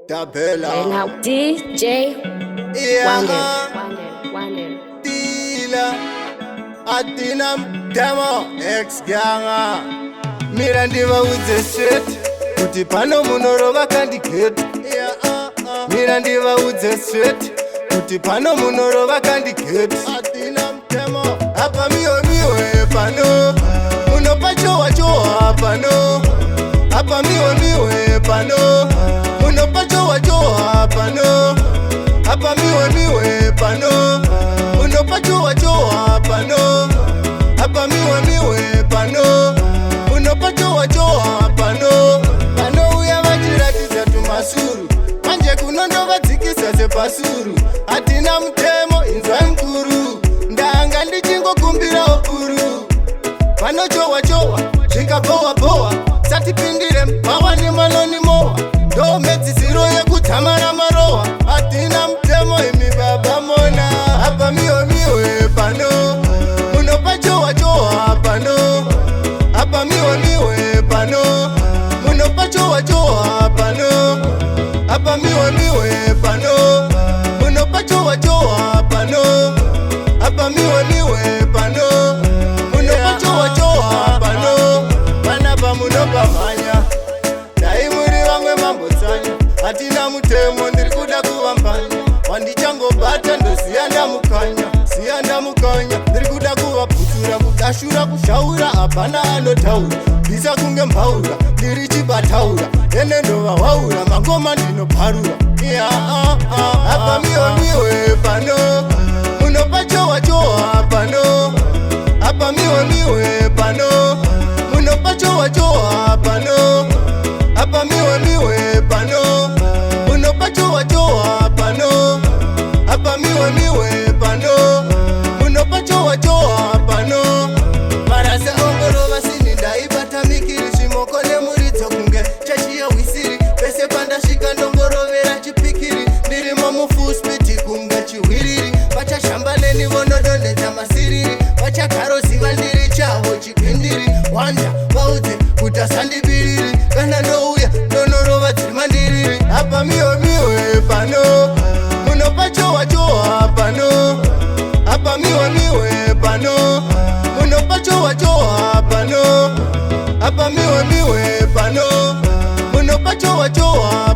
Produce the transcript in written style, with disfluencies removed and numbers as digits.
Tabela. And now DJ Wonder. Tila Atinam Demo X Ganga Mira ndiva udze straight kuti pano munorova kandiketi. Mira ndiva udze straight kuti pano munorova kandiketi. Atinam Demo apa miwe pano munopa chowa pano. Apa miwe pano munopa chowa pano. Apa miwe pano munopa chowa pano. Apa miwe pano munopa chowa pano. Pano uya vachiratidza tumasuru manje kunondovadzikisa sepasuru. Hatina mutemo inzwai mukuru ndanga ndichingokumbira ukuru. Pano chowa zvingabowa satipindire mbawa nemanoni mowa ndomedzisiro yekutamara marowa. Hatina mutemo imi baba mona. Apa miwe pano munopa chowa pano. Apa miwe pano munopa chowa pano. Apa miwe pano munopa chowa pano. Apa miwe pano munopa chowa pano. Panapa munopa manya dai muri vamwe mambotsanya. Hatina mutemo ndiri kuda kuvambanya. Wandichangobata ndoziya ndamukanya ndiri kuda kuvaputura kudashura kushaura hapana anotaura. Bvisa kunge mbaura ndiri chibataura ene ndovawaura mangoma ndinobharura. Apa miwe pano munopa chowa pano. Apa miwe pano munopa chowa pano. Apa miwe pano munopa chowa pano. Apa miwe pano munopa chowa pano. Marasa ongorova sini ndaibata mikiri zvimoko nemuridzo kunge chachiya wisiri. Pese pandasvika ndongorovera chipikiri ndirimo mufuspiti kunge chihwiriri. Vachashamba neni vonodonhedza masiriri. Vachagaroziva ndiri chavo chigwindiri. Wanda vaudze kuti asandibiriri kana ndouya ndonorova dzima ndiriri. Apa miwe pano munopa chowa pano. Apa miwe pano munopa chowa pano. Apa miwe pano munopa chowa